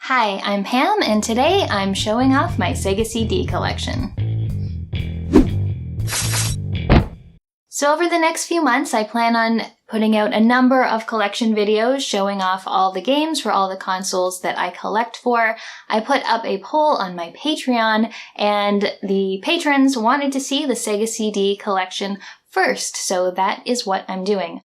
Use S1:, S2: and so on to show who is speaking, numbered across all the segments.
S1: Hi, I'm Pam, and today I'm showing off my Sega CD collection. So over the next few months, I plan on putting out a number of collection videos showing off all the games for all the consoles that I collect for. I put up a poll on my Patreon, and the patrons wanted to see the Sega CD collection first, so that is what I'm doing.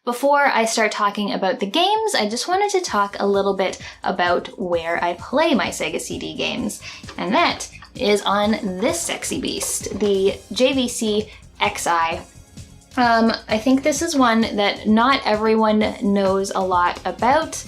S1: Before I start talking about the games, I just wanted to talk a little bit about where I play my Sega CD games. And that is on this sexy beast, the JVC X'eye. I think this is one that not everyone knows a lot about.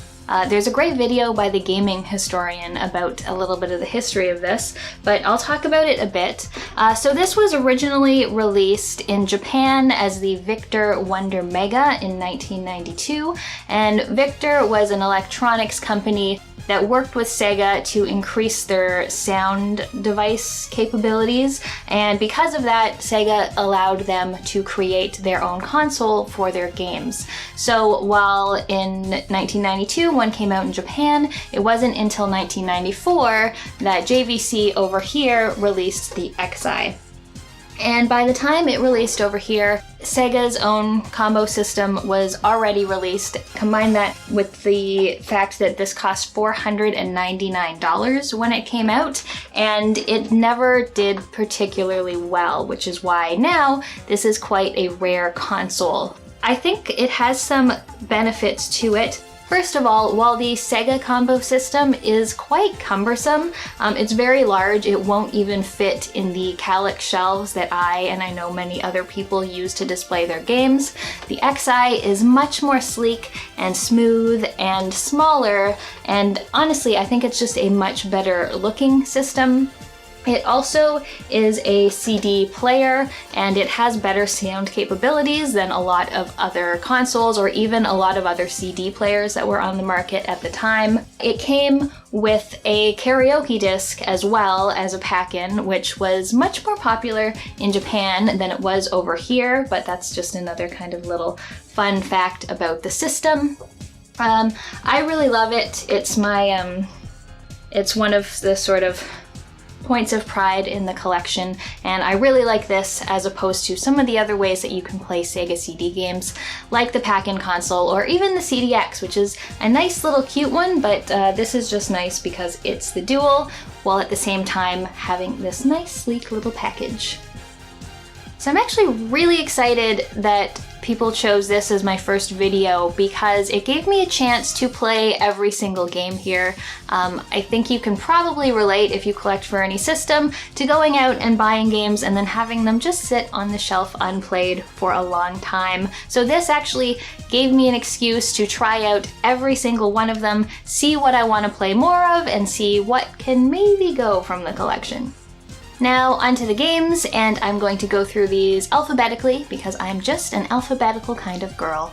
S1: There's a great video by the gaming historian about a little bit of the history of this, but I'll talk about it a bit. So this was originally released in Japan as the Victor Wonder Mega in 1992, and Victor was an electronics company that worked with Sega to increase their sound device capabilities, and because of that, Sega allowed them to create their own console for their games. So while in 1992 one came out in Japan, it wasn't until 1994 that JVC over here released the X'eye. And by the time it released over here, Sega's own combo system was already released. Combine that with the fact that this cost $499 when it came out, and it never did particularly well, which is why now this is quite a rare console. I think it has some benefits to it. First of all, while the Sega combo system is quite cumbersome, it's very large. It won't even fit in the Calyx shelves that I know many other people use to display their games. The X'eye is much more sleek and smooth and smaller, and honestly, I think it's just a much better looking system. It also is a CD player, and it has better sound capabilities than a lot of other consoles or even a lot of other CD players that were on the market at the time. It came with a karaoke disc as well as a pack-in, which was much more popular in Japan than it was over here, but that's just another kind of little fun fact about the system. I really love it. It's my, it's one of the sort of points of pride in the collection, and I really like this as opposed to some of the other ways that you can play Sega CD games, like the pack-in console or even the CDX, which is a nice little cute one, but this is just nice because it's the dual, while at the same time having this nice sleek little package. So I'm actually really excited that people chose this as my first video because it gave me a chance to play every single game here. I think you can probably relate, if you collect for any system, to going out and buying games and then having them just sit on the shelf unplayed for a long time. So this actually gave me an excuse to try out every single one of them, see what I want to play more of, and see what can maybe go from the collection. Now onto the games, and I'm going to go through these alphabetically because I'm just an alphabetical kind of girl.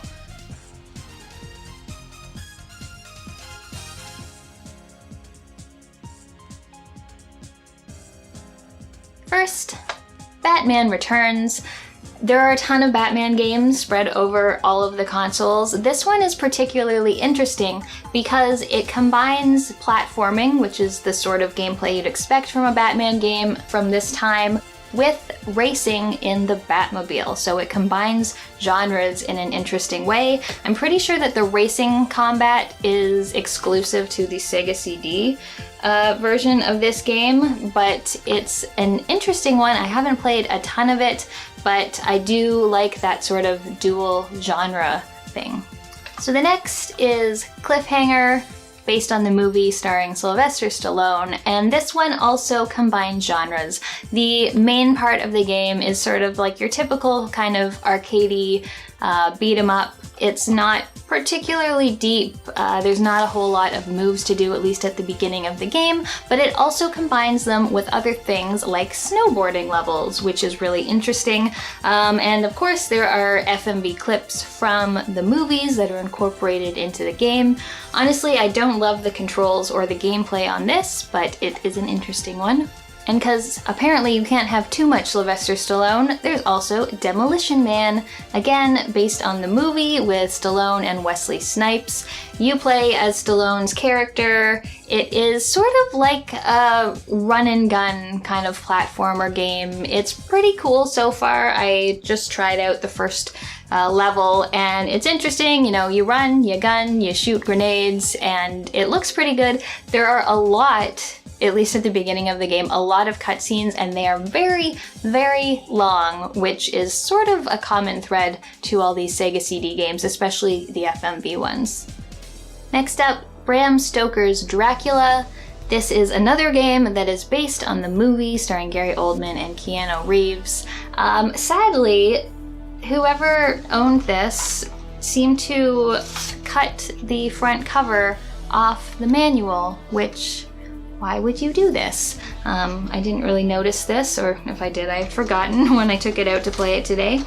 S1: First, Batman Returns. There are a ton of Batman games spread over all of the consoles. This one is particularly interesting because it combines platforming, which is the sort of gameplay you'd expect from a Batman game from this time, with racing in the Batmobile. So it combines genres in an interesting way. I'm pretty sure that the racing combat is exclusive to the Sega CD version of this game, but it's an interesting one. I haven't played a ton of it, but I do like that sort of dual genre thing. So the next is Cliffhanger, based on the movie starring Sylvester Stallone, and this one also combines genres. The main part of the game is sort of like your typical kind of arcadey beat 'em up It's not particularly deep. There's not a whole lot of moves to do, at least at the beginning of the game, but it also combines them with other things like snowboarding levels, which is really interesting. And of course, there are FMV clips from the movies that are incorporated into the game. Honestly, I don't love the controls or the gameplay on this, but it is an interesting one. And because apparently you can't have too much Sylvester Stallone, there's also Demolition Man, again based on the movie with Stallone and Wesley Snipes. You play as Stallone's character. It is sort of like a run and gun kind of platformer game. It's pretty cool so far. I just tried out the first level and it's interesting. You know, you run, you gun, you shoot grenades, and it looks pretty good. There are a lot, at least at the beginning of the game, a lot of cutscenes, and they are very, very long, which is sort of a common thread to all these Sega CD games, especially the FMV ones. Next up, Bram Stoker's Dracula. This is another game that is based on the movie starring Gary Oldman and Keanu Reeves. Sadly, whoever owned this seemed to cut the front cover off the manual, which, why would you do this? I didn't really notice this, or if I did, I had forgotten when I took it out to play it today.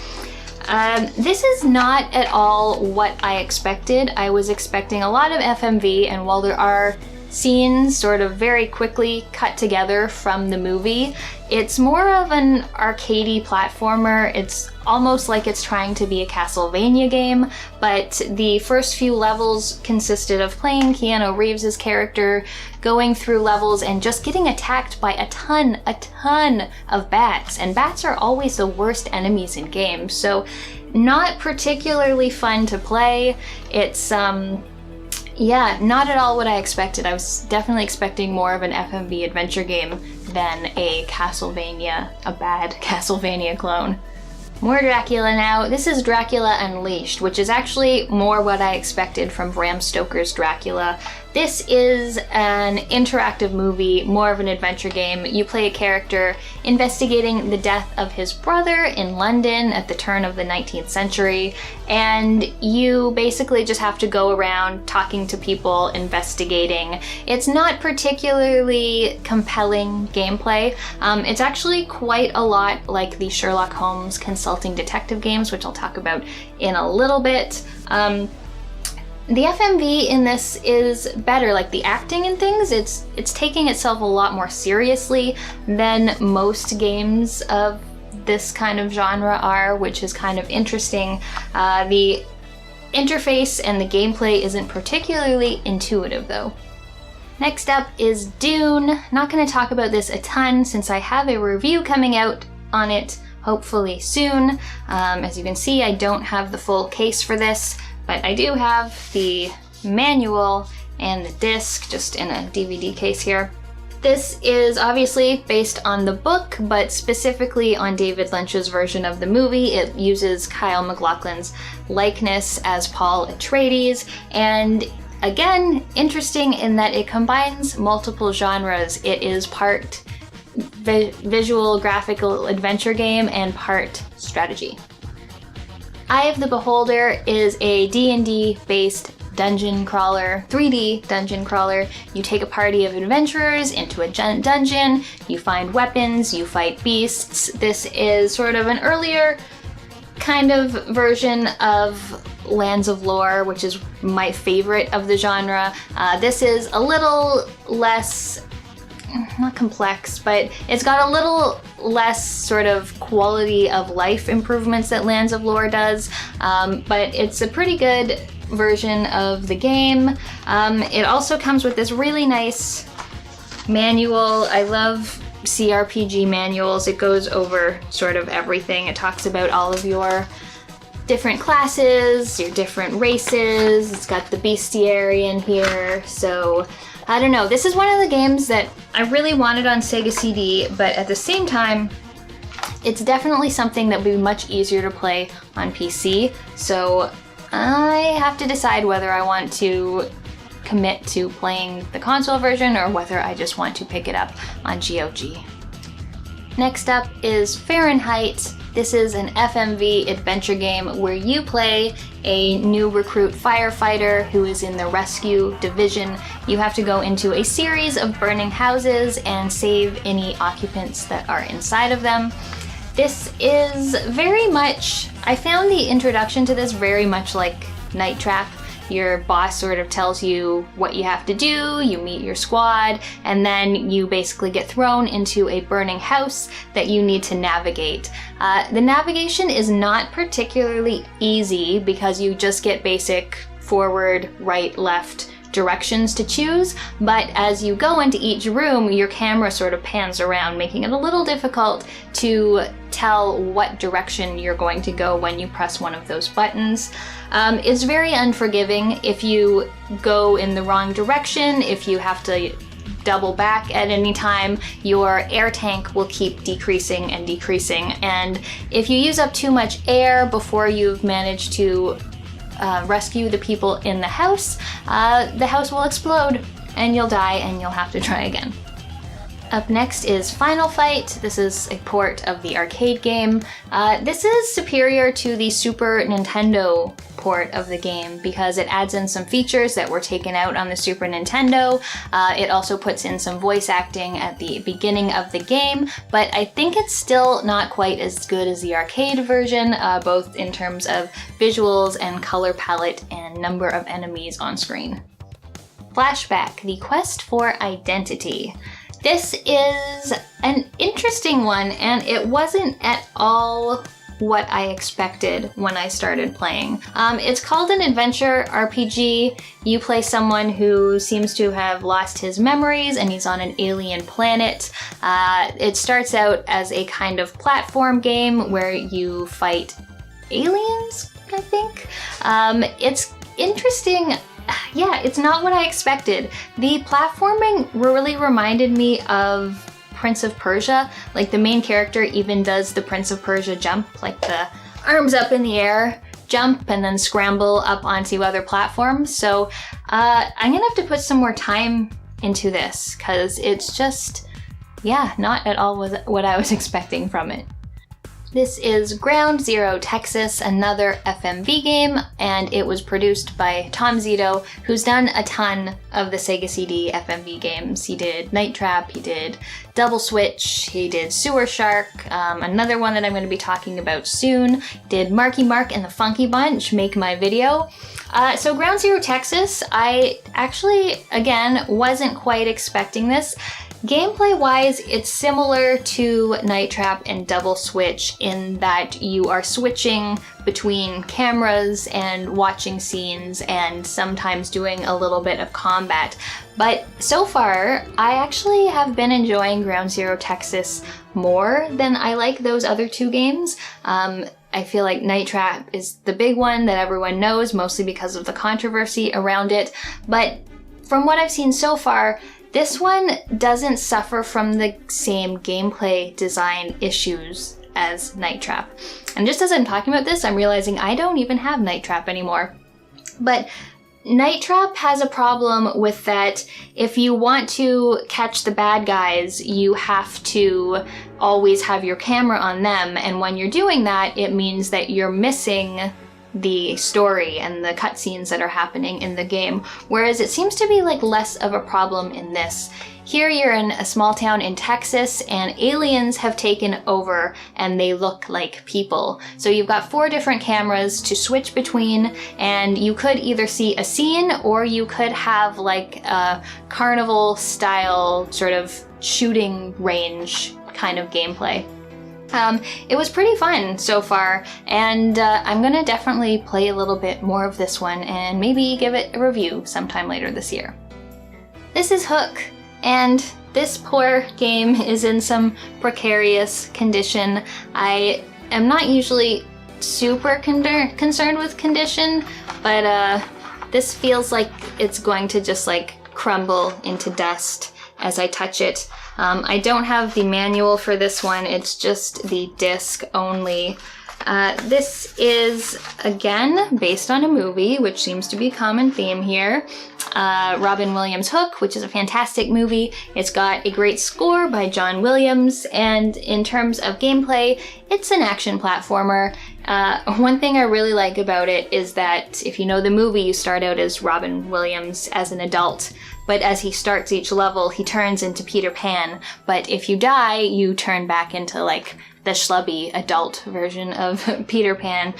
S1: This is not at all what I expected. I was expecting a lot of FMV, and while there are scenes sort of very quickly cut together from the movie, it's more of an arcadey platformer. It's almost like it's trying to be a Castlevania game, but the first few levels consisted of playing Keanu Reeves' character, going through levels and just getting attacked by a ton of bats, and bats are always the worst enemies in games, so not particularly fun to play. It's yeah, not at all what I expected. I was definitely expecting more of an FMV adventure game than a Castlevania, a bad Castlevania clone. More Dracula now. This is Dracula Unleashed, which is actually more what I expected from Bram Stoker's Dracula. This is an interactive movie, more of an adventure game. You play a character investigating the death of his brother in London at the turn of the 19th century, and you basically just have to go around talking to people, investigating. It's not particularly compelling gameplay. It's actually quite a lot like the Sherlock Holmes consulting detective games, which I'll talk about in a little bit. The FMV in this is better, like the acting and things, it's taking itself a lot more seriously than most games of this kind of genre are, which is kind of interesting. The interface and the gameplay isn't particularly intuitive though. Next up is Dune. Not going to talk about this a ton since I have a review coming out on it hopefully soon. As you can see, I don't have the full case for this, but I do have the manual and the disc just in a DVD case here. This is obviously based on the book, but specifically on David Lynch's version of the movie. It uses Kyle MacLachlan's likeness as Paul Atreides, and again, interesting in that it combines multiple genres. It is part visual graphical adventure game and part strategy. Eye of the Beholder is a D&D based dungeon crawler, 3D dungeon crawler. You take a party of adventurers into a dungeon, you find weapons, you fight beasts. This is sort of an earlier kind of version of Lands of Lore, which is my favorite of the genre. This is a little less, not complex, but it's got a little less sort of quality of life improvements that Lands of Lore does, but it's a pretty good version of the game. It also comes with this really nice manual. I love CRPG manuals. It goes over sort of everything. It talks about all of your different classes, your different races. It's got the bestiary in here, so I don't know. This is one of the games that I really wanted on Sega CD, but at the same time, it's definitely something that would be much easier to play on PC, so I have to decide whether I want to commit to playing the console version or whether I just want to pick it up on GOG. Next up is Fahrenheit. This is an FMV adventure game where you play a new recruit firefighter who is in the rescue division. You have to go into a series of burning houses and save any occupants that are inside of them. This is very much, I found the introduction to this very much like Night Trap. Your boss sort of tells you what you have to do, you meet your squad, and then you basically get thrown into a burning house that you need to navigate. The navigation is not particularly easy because you just get basic forward, right, left directions to choose, but as you go into each room, your camera sort of pans around, making it a little difficult to tell what direction you're going to go when you press one of those buttons. It's very unforgiving if you go in the wrong direction, if you have to double back at any time, your air tank will keep decreasing and decreasing, and if you use up too much air before you've managed to rescue the people in the house will explode and you'll die and you'll have to try again. Up next is Final Fight. This is a port of the arcade game. This is superior to the Super Nintendo port of the game because it adds in some features that were taken out on the Super Nintendo. It also puts in some voice acting at the beginning of the game, but I think it's still not quite as good as the arcade version, both in terms of visuals and color palette and number of enemies on screen. Flashback, the quest for identity. This is an interesting one, and it wasn't at all what I expected when I started playing. It's called an adventure RPG. You play someone who seems to have lost his memories and he's on an alien planet. It starts out as a kind of platform game where you fight aliens, I think. It's interesting. Yeah, it's not what I expected. The platforming really reminded me of Prince of Persia. Like, the main character even does the Prince of Persia jump, like the arms up in the air, jump, and then scramble up onto other platforms. So I'm gonna have to put some more time into this, because it's just, yeah, not at all what I was expecting from it. This is Ground Zero Texas, another FMV game, and it was produced by Tom Zito, who's done a ton of the Sega CD FMV games. He did Night Trap, he did Double Switch, he did Sewer Shark, another one that I'm going to be talking about soon, did Marky Mark and the Funky Bunch, Make My Video. So Ground Zero Texas, I actually, again, wasn't quite expecting this. Gameplay-wise, it's similar to Night Trap and Double Switch in that you are switching between cameras and watching scenes and sometimes doing a little bit of combat. But so far, I actually have been enjoying Ground Zero Texas more than I like those other two games. I feel like Night Trap is the big one that everyone knows, mostly because of the controversy around it. But from what I've seen so far, this one doesn't suffer from the same gameplay design issues as Night Trap. And just as I'm talking about this, I'm realizing I don't even have Night Trap anymore. But Night Trap has a problem with that if you want to catch the bad guys, you have to always have your camera on them. And when you're doing that, it means that you're missing the story and the cutscenes that are happening in the game, whereas it seems to be like less of a problem in this. Here you're in a small town in Texas and aliens have taken over and they look like people. So you've got 4 different cameras to switch between, and you could either see a scene or you could have like a carnival style sort of shooting range kind of gameplay. It was pretty fun so far, and I'm gonna definitely play a little bit more of this one and maybe give it a review sometime later this year. This is Hook, and this poor game is in some precarious condition. I am not usually super concerned with condition, but this feels like it's going to just like crumble into dust as I touch it. I don't have the manual for this one, it's just the disc only. This is, again, based on a movie, which seems to be a common theme here. Robin Williams' Hook, which is a fantastic movie. It's got a great score by John Williams, and in terms of gameplay, it's an action platformer. One thing I really like about it is that if you know the movie, you start out as Robin Williams as an adult, but as he starts each level, he turns into Peter Pan. But if you die, you turn back into like the schlubby adult version of Peter Pan.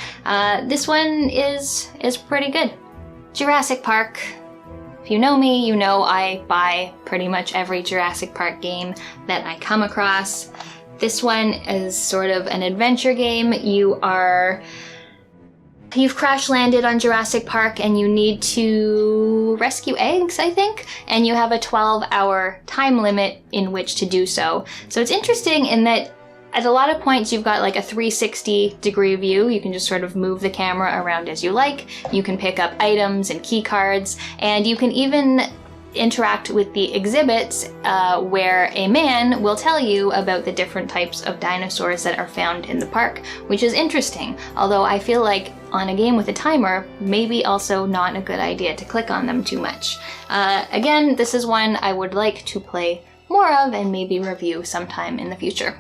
S1: This one is pretty good. Jurassic Park. If you know me, you know I buy pretty much every Jurassic Park game that I come across. This one is sort of an adventure game. You've crash landed on Jurassic Park and you need to rescue eggs, I think, and you have a 12-hour time limit in which to do so. So it's interesting in that at a lot of points you've got like a 360-degree view. You can just sort of move the camera around as you like. You can pick up items and key cards, and you can even interact with the exhibits where a man will tell you about the different types of dinosaurs that are found in the park, which is interesting. Although I feel like on a game with a timer, maybe also not a good idea to click on them too much. Again, this is one I would like to play more of and maybe review sometime in the future.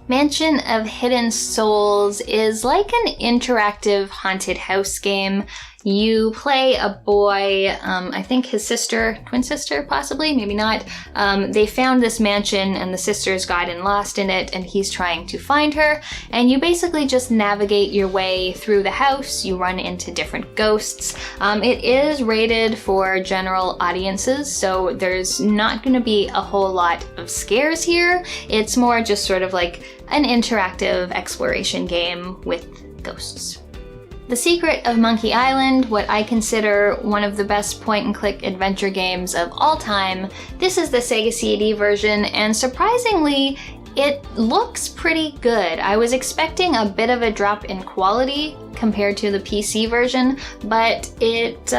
S1: Mansion of Hidden Souls is like an interactive haunted house game. You play a boy, I think his sister, twin sister possibly, maybe not. They found this mansion and the sisters gotten lost in it and he's trying to find her. And you basically just navigate your way through the house. You run into different ghosts. It is rated for general audiences, so there's not going to be a whole lot of scares here. It's more just sort of like an interactive exploration game with ghosts. The Secret of Monkey Island, what I consider one of the best point-and-click adventure games of all time. This is the Sega CD version, and surprisingly, it looks pretty good. I was expecting a bit of a drop in quality compared to the PC version, but it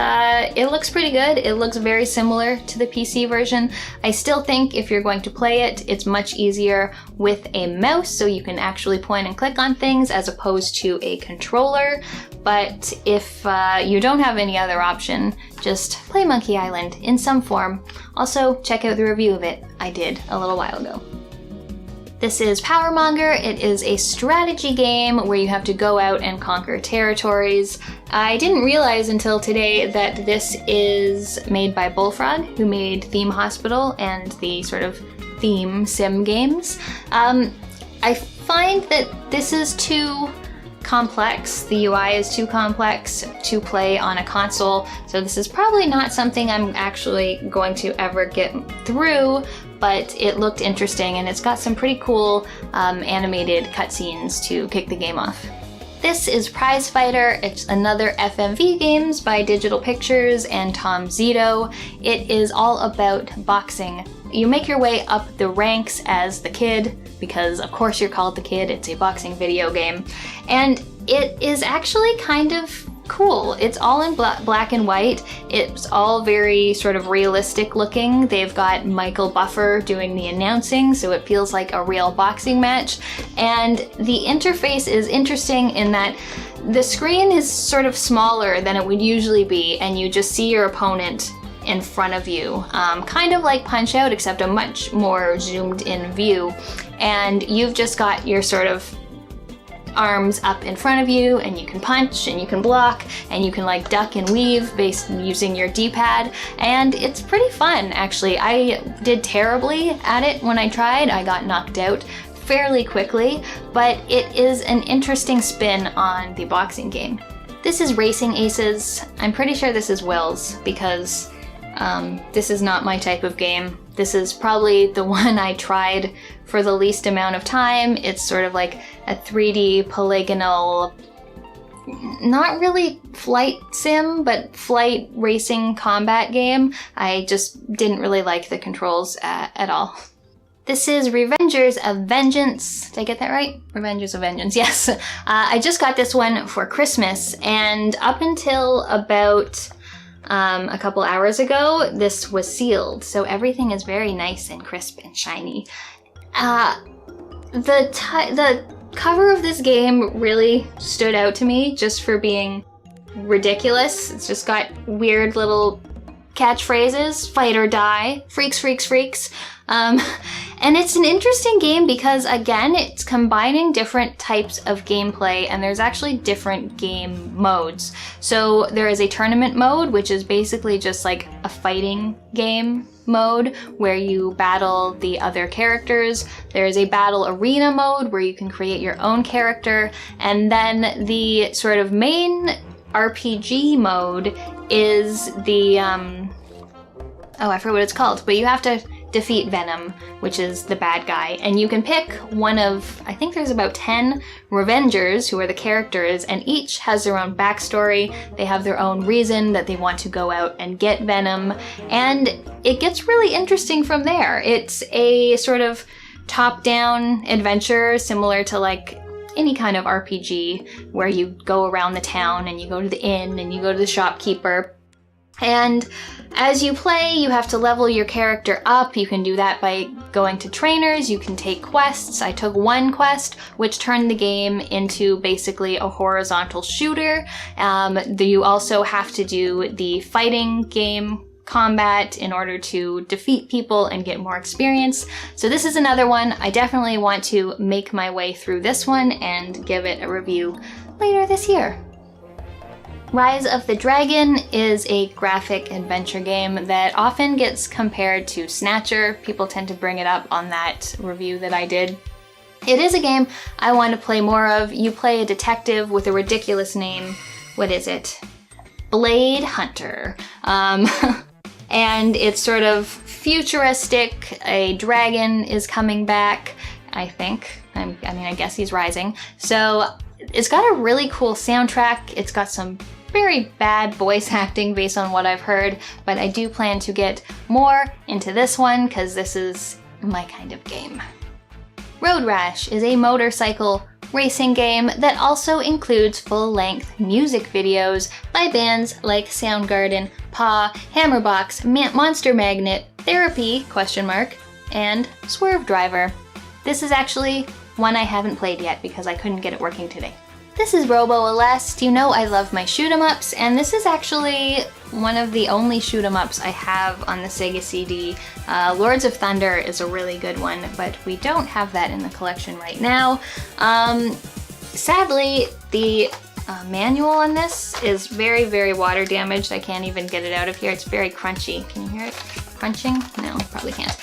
S1: looks pretty good. It looks very similar to the PC version. I still think if you're going to play it, it's much easier with a mouse, so you can actually point and click on things as opposed to a controller. But if you don't have any other option, just play Monkey Island in some form. Also, check out the review of it I did a little while ago. This is Powermonger. It is a strategy game where you have to go out and conquer territories. I didn't realize until today that this is made by Bullfrog, who made Theme Hospital and the sort of theme sim games. I find that this is too complex. The UI is too complex to play on a console, so this is probably not something I'm actually going to ever get through, but it looked interesting and it's got some pretty cool animated cutscenes to kick the game off. This is Prizefighter. It's another FMV games by Digital Pictures and Tom Zito. It is all about boxing. You make your way up the ranks as the kid, because of course you're called the kid, it's a boxing video game. And it is actually kind of cool. It's all in black and white. It's all very sort of realistic looking. They've got Michael Buffer doing the announcing, so it feels like a real boxing match. And the interface is interesting in that the screen is sort of smaller than it would usually be, and you just see your opponent in front of you. Kind of like Punch-Out, except a much more zoomed in view. And you've just got your sort of arms up in front of you, and you can punch and you can block and you can like duck and weave based using your D-pad, and it's pretty fun actually. I did terribly at it when I tried. I got knocked out fairly quickly, but it is an interesting spin on the boxing game. This is Racing Aces. I'm pretty sure this is Will's because this is not my type of game. This is probably the one I tried for the least amount of time. It's sort of like a 3D polygonal, not really flight sim, but flight racing combat game. I just didn't really like the controls at all. This is Revengers of Vengeance. Did I get that right? Revengers of Vengeance, yes. I just got this one for Christmas, and up until about a couple hours ago, this was sealed, so everything is very nice and crisp and shiny. The cover of this game really stood out to me just for being ridiculous. It's just got weird little catchphrases, fight or die, freaks, freaks, freaks. And it's an interesting game because, again, it's combining different types of gameplay, and there's actually different game modes. So there is a tournament mode, which is basically just like a fighting game mode where you battle the other characters. There is a battle arena mode where you can create your own character, and then the sort of main RPG mode is the, I forget what it's called, but you have to defeat Venom, which is the bad guy, and you can pick one of, I think there's about 10 Revengers who are the characters, and each has their own backstory. They have their own reason that they want to go out and get Venom, and it gets really interesting from there. It's a sort of top-down adventure similar to like any kind of RPG where you go around the town and you go to the inn and you go to the shopkeeper. And as you play, you have to level your character up. You can do that by going to trainers, you can take quests. I took one quest, which turned the game into basically a horizontal shooter. You also have to do the fighting game combat in order to defeat people and get more experience. So this is another one. I definitely want to make my way through this one and give it a review later this year. Rise of the Dragon is a graphic adventure game that often gets compared to Snatcher. People tend to bring it up on that review that I did. It is a game I want to play more of. You play a detective with a ridiculous name. What is it? Blade Hunter. And it's sort of futuristic. A dragon is coming back, I think. I guess he's rising. So it's got a really cool soundtrack. It's got some very bad voice acting based on what I've heard, but I do plan to get more into this one because this is my kind of game. Road Rash is a motorcycle racing game that also includes full-length music videos by bands like Soundgarden, Paw, Hammerbox, Monster Magnet, Therapy, and Swerve Driver. This is actually one I haven't played yet because I couldn't get it working today. This is Robo Axe. You know I love my shoot-'em-ups, and this is actually one of the only shoot-'em-ups I have on the Sega CD. Lords of Thunder is a really good one, but we don't have that in the collection right now. Sadly, the manual on this is very, very water damaged. I can't even get it out of here. It's very crunchy. Can you hear it crunching? No, probably can't.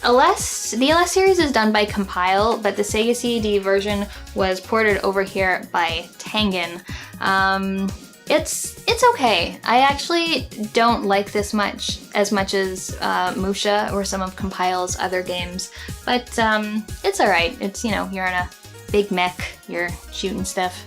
S1: The LS series is done by Compile, but the Sega CD version was ported over here by Tengen. It's okay. I actually don't like this as much as Musha or some of Compile's other games, but it's alright. It's, you're in a big mech, you're shooting stuff.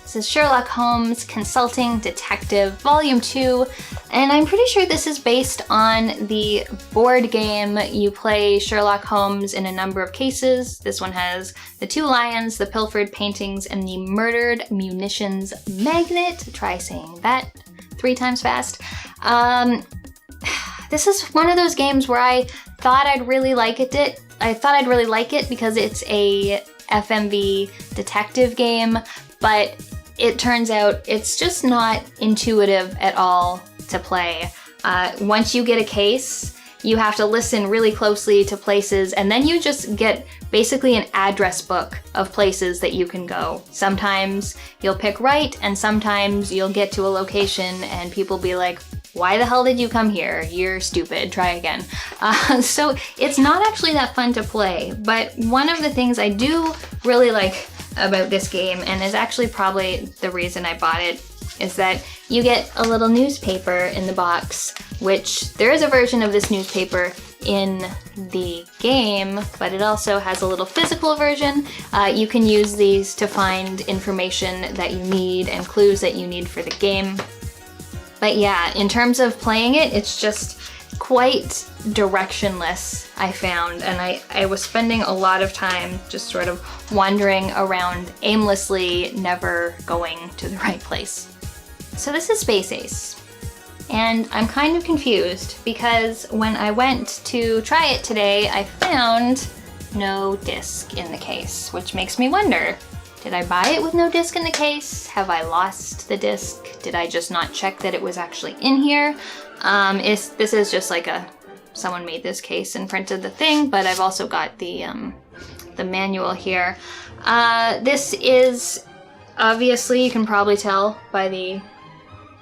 S1: This is Sherlock Holmes Consulting Detective Volume 2, and I'm pretty sure this is based on the board game. You play Sherlock Holmes in a number of cases. This one has the 2 lions, the pilfered paintings, and the murdered munitions magnet. Try saying that 3 times fast. This is one of those games where I thought I'd really like it. I thought I'd really like it because it's a FMV detective game, but it turns out it's just not intuitive at all to play. Once you get a case, you have to listen really closely to places, and then you just get basically an address book of places that you can go. Sometimes you'll pick right, and sometimes you'll get to a location and people be like, why the hell did you come here? You're stupid, try again. So it's not actually that fun to play, but one of the things I do really like about this game, and is actually probably the reason I bought it, is that you get a little newspaper in the box, which there is a version of this newspaper in the game, but it also has a little physical version. You can use these to find information that you need and clues that you need for the game. But yeah, in terms of playing it, it's just quite directionless, I found, and I was spending a lot of time just sort of wandering around aimlessly, never going to the right place. So this is Space Ace, and I'm kind of confused because when I went to try it today, I found no disc in the case, which makes me wonder, did I buy it with no disc in the case? Have I lost the disc? Did I just not check that it was actually in here? This is just like someone made this case and printed the thing, but I've also got the manual here. This is, obviously, you can probably tell by the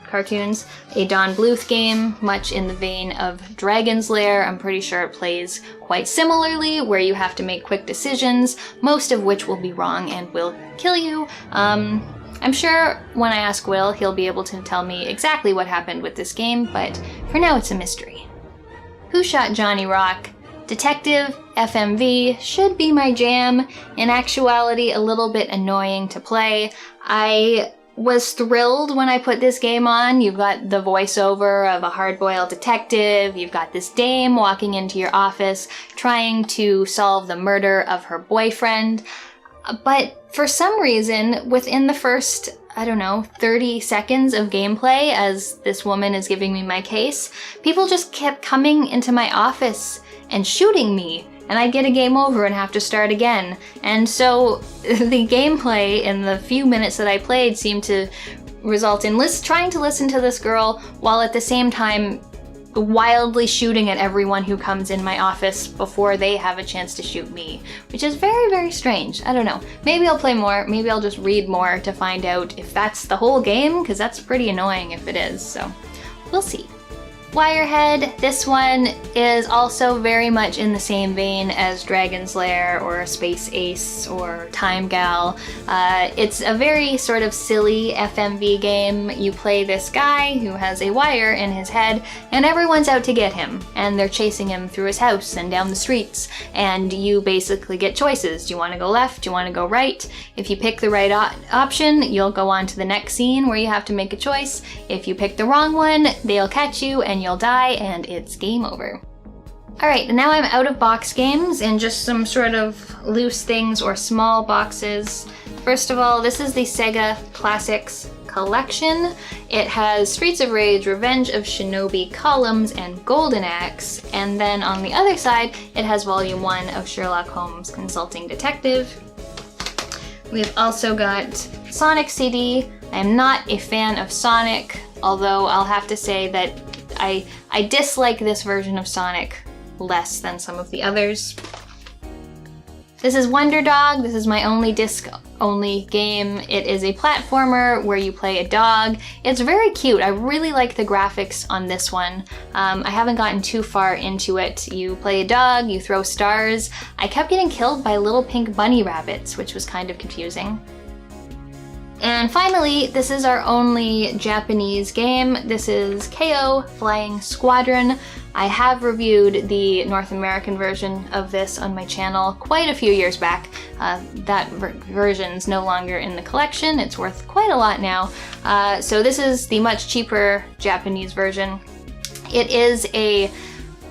S1: cartoons, a Don Bluth game, much in the vein of Dragon's Lair. I'm pretty sure it plays quite similarly, where you have to make quick decisions, most of which will be wrong and will kill you. I'm sure when I ask Will, he'll be able to tell me exactly what happened with this game, but for now it's a mystery. Who Shot Johnny Rock? Detective, FMV, should be my jam. In actuality, a little bit annoying to play. I was thrilled when I put this game on. You've got the voiceover of a hard-boiled detective, you've got this dame walking into your office trying to solve the murder of her boyfriend. But for some reason, within the first, 30 seconds of gameplay as this woman is giving me my case, people just kept coming into my office and shooting me, and I'd get a game over and have to start again. And so the gameplay in the few minutes that I played seemed to result in trying to listen to this girl while at the same time wildly shooting at everyone who comes in my office before they have a chance to shoot me, which is very, very strange. I don't know. Maybe I'll play more, maybe I'll just read more to find out if that's the whole game, because that's pretty annoying if it is, so we'll see. Wirehead, this one is also very much in the same vein as Dragon's Lair or Space Ace or Time Gal. It's a very sort of silly FMV game. You play this guy who has a wire in his head and everyone's out to get him, and they're chasing him through his house and down the streets, and you basically get choices. Do you want to go left? Do you want to go right? If you pick the right option, you'll go on to the next scene where you have to make a choice. If you pick the wrong one, they'll catch you and you'll die and it's game over. Alright, now I'm out of box games and just some sort of loose things or small boxes. First of all, this is the Sega Classics collection. It has Streets of Rage, Revenge of Shinobi, Columns, and Golden Axe, and then on the other side it has Volume 1 of Sherlock Holmes Consulting Detective. We've also got Sonic CD. I am not a fan of Sonic, although I'll have to say that I dislike this version of Sonic less than some of the others. This is Wonder Dog. This is my only disc-only game. It is a platformer where you play a dog. It's very cute. I really like the graphics on this one. I haven't gotten too far into it. You play a dog, you throw stars. I kept getting killed by little pink bunny rabbits, which was kind of confusing. And finally, this is our only Japanese game. This is KO Flying Squadron. I have reviewed the North American version of this on my channel quite a few years back. That version's no longer in the collection. It's worth quite a lot now. So this is the much cheaper Japanese version. It is a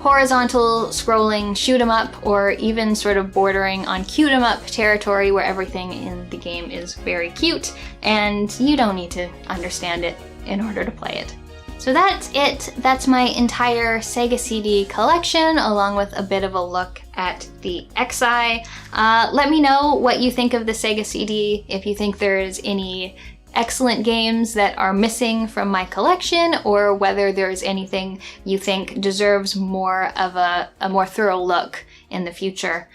S1: horizontal scrolling shoot 'em up, or even sort of bordering on cute 'em up territory where everything in the game is very cute and you don't need to understand it in order to play it. So that's it. That's my entire Sega CD collection, along with a bit of a look at the XEye. Let me know what you think of the Sega CD, if you think there's any excellent games that are missing from my collection, or whether there's anything you think deserves more of a more thorough look in the future.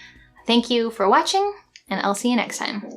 S1: Thank you for watching, and I'll see you next time.